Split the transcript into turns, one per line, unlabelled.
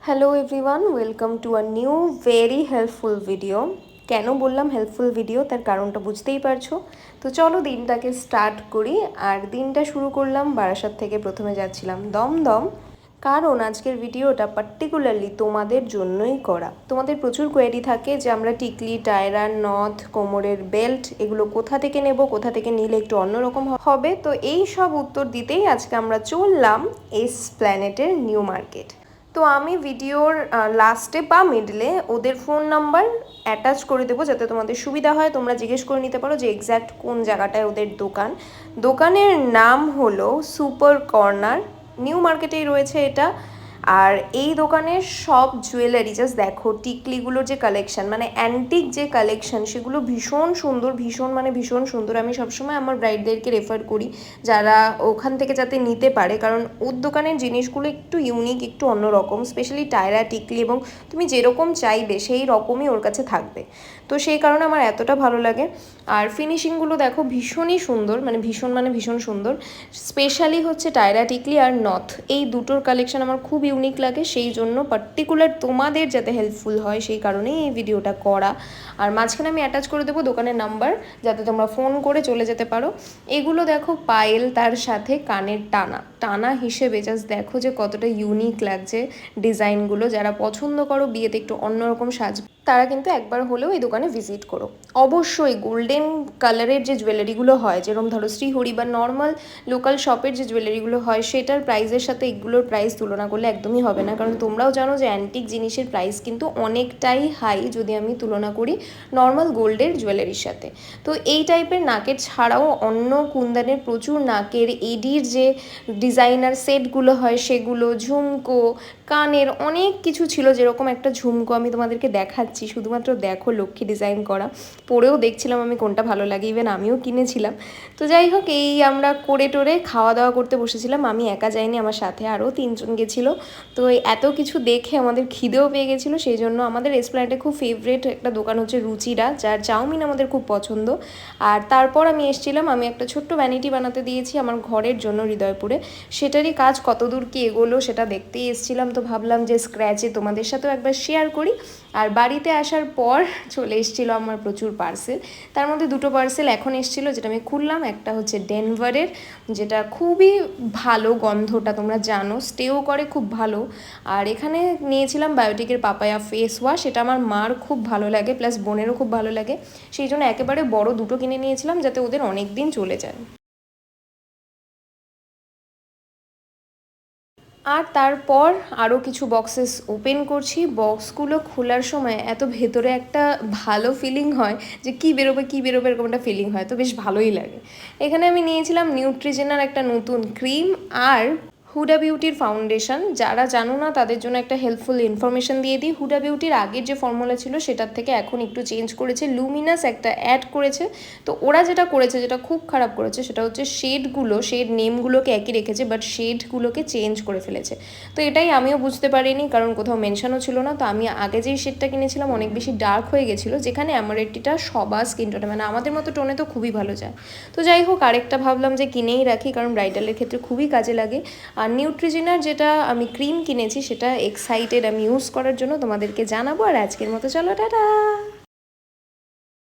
Hello everyone, welcome to a new very helpful video. কেন বললাম helpful video, তার কারণটা বুঝতেই পারছো। তো চলো দিনটাকে স্টার্ট করি। আর দিনটা শুরু করলাম বারাসাত থেকে। প্রথমে যাচ্ছিলাম দমদম, কারণ আজকের ভিডিওটা পার্টিকুলারলি তোমাদের জন্যই করা। তোমাদের প্রচুর কোয়েরি থাকে যে আমরা টিকলি, টায়রা, নথ, কোমরের বেল্ট এগুলো কোথা থেকে নেব, কোথা থেকে নিলে একটু অন্যরকম হবে। তো এই সব উত্তর দিতেই আজকে আমরা চললাম এসপ্ল্যানেটের নিউ মার্কেট। তো আমি ভিডিওর লাস্টে বা মিডলে ওদের ফোন নাম্বার অ্যাটাচ করে দেবো, যাতে তোমাদের সুবিধা হয়, তোমরা জিজ্ঞেস করে নিতে পারো যে এক্স্যাক্ট কোন জায়গাটায় ওদের দোকান। দোকানের নাম হলো সুপার কর্নার, নিউ মার্কেটেই রয়েছে এটা। আর এই দোকানের সব জুয়েলারি, জাস্ট দেখো টিকলিগুলোর যে কালেকশন, মানে অ্যান্টিক যে কালেকশন, সেগুলো ভীষণ সুন্দর, ভীষণ সুন্দর। আমি সবসময় আমার ব্রাইডদেরকে রেফার করি যারা ওখান থেকে যাতে নিতে পারে, কারণ ওর দোকানের জিনিসগুলো একটু ইউনিক, একটু অন্যরকম, স্পেশালি টায়রা, টিকলি, এবং তুমি যেরকম চাইবে সেই রকমই ওর কাছে থাকবে। তো সেই কারণে আমার এতটা ভালো লাগে। আর ফিনিশিংগুলো দেখো ভীষণই সুন্দর, মানে ভীষণ সুন্দর। স্পেশালি হচ্ছে টায়রা, টিকলি আর নথ, এই দুটোর কালেকশন আমার খুব ইউনিক লাগে। সেই জন্য পার্টিকুলার তোমাদের যাতে হেল্পফুল হয় সেই কারণেই এই ভিডিওটা করা। আর মাঝখানে আমি অ্যাটাচ করে দেবো দোকানের নাম্বার, যাতে তোমরা ফোন করে চলে যেতে পারো। এগুলো দেখো পায়েল, তার সাথে কানের টানা হিসেবে জাস্ট দেখো যে কতটা ইউনিক লাগছে ডিজাইনগুলো। যারা পছন্দ করো বিয়েতে একটু অন্যরকম সাজ, তারা কিন্তু একবার হলেও এই দোকানে ভিজিট করো। অবশ্যই গোল্ডেন কালারের যে জুয়েলারিগুলো হয়, যেরকম ধরো শ্রীহরি বা নর্মাল লোকাল শপের যে জুয়েলারিগুলো হয়, সেটার প্রাইসের সাথে এগুলোর প্রাইস তুলনা করলে একদমই হবে না। কারণ তোমরাও জানো যে অ্যান্টিক জিনিসের প্রাইস কিন্তু অনেকটাই হাই যদি আমি তুলনা করি নর্মাল গোল্ডের জুয়েলারির সাথে। তো এই টাইপের নাকের ছাড়াও অন্য কুন্দানের প্রচুর নাকের এডির যে ডিজাইনার সেটগুলো হয় সেগুলো, ঝুমকো, কানের অনেক কিছু ছিল। যেরকম একটা ঝুমকো আমি তোমাদেরকে দেখাচ্ছি, শুধুমাত্র দেখো, লক্ষ্মী ডিজাইন করা। পরেও দেখছিলাম আমি কোনটা ভালো লাগে, ইভেন আমিও কিনেছিলাম। তো যাই হোক, এই আমরা করে টোরে খাওয়া দাওয়া করতে বসেছিলাম। আমি একা যাইনি, আমার সাথে আরও 3জন গেছিলো। তো এত কিছু দেখে আমাদের খিদেও পেয়ে গেছিলো। সেই জন্য আমাদের এসপ্ল্যানেডে খুব ফেভারিট একটা দোকান হচ্ছে রুচিরা, যার চাউমিন আমাদের খুব পছন্দ। আর তারপর আমি এসেছিলাম, আমি একটা ছোট্ট ভ্যানিটি বানাতে দিয়েছি আমার ঘরের জন্য হৃদয়পুরে। সেটারই কাজ কতদূর কি এগোলো সেটা দেখতেই এসেছিলাম। তো ভাবলাম যে স্ক্র্যাচে তোমাদের সাথেও একবার শেয়ার করি। আর বাড়িতে আসার পর চলে এসেছিলো আমার প্রচুর পার্সেল। তার মধ্যে 2টো পার্সেল এখন এসেছিলো, যেটা আমি খুললাম। একটা হচ্ছে ডেনভারের, যেটা খুবই ভালো, গন্ধটা তোমরা জানো, স্টেও করে খুব ভালো। আর এখানে নিয়েছিলাম বায়োটিকের পাপায়া ফেস ওয়াশ, এটা আমার মার খুব ভালো লাগে, প্লাস বোনেরও খুব ভালো লাগে। সেই জন্য একেবারে বড় 2টো কিনে নিয়েছিলাম, যাতে ওদের অনেক দিন চলে যায়। আর তারপর আরও কিছু বক্সেস ওপেন করছি। বক্সগুলো খোলার সময় এত ভেতরে একটা ভালো ফিলিং হয় যে কী বেরোবে এরকম একটা ফিলিং হয়, তো বেশ ভালোই লাগে। এখানে আমি নিয়েছিলাম নিউট্রিজেনার একটা নতুন ক্রিম আর হুডা বিউটির ফাউন্ডেশন। যারা জানো না তাদের জন্য একটা হেল্পফুল ইনফরমেশন দিয়ে দিই। হুডা বিউটির আগের যে ফর্মুলা ছিল সেটার থেকে এখন একটু চেঞ্জ করেছে, লুমিনাস একটা অ্যাড করেছে। তো ওরা যেটা করেছে, যেটা খুব খারাপ করেছে, সেটা হচ্ছে শেড নেমগুলোকে একই রেখেছে, বাট শেডগুলোকে চেঞ্জ করে ফেলেছে। তো এটাই আমিও বুঝতে পারিনি, কারণ কোথাও মেনশনও ছিল না। তো আমি আগে যেই শেডটা কিনেছিলাম অনেক বেশি ডার্ক হয়ে গেছিলো, যেখানে অ্যামোরেটিটা সবার স্কিন টোনে, মানে আমাদের মতো টোনে তো খুবই ভালো যায়। তো যাই হোক, আরেকটা ভাবলাম যে কিনেই রাখি, কারণ ব্রাইডালের ক্ষেত্রে খুবই কাজে লাগে। আর নিউট্রিজিনার যেটা আমি ক্রিম কিনেছি সেটা এক্সাইটেড আমি ইউজ করার জন্য, তোমাদেরকে জানাবো। আর আজকের মতো চলো টাটা।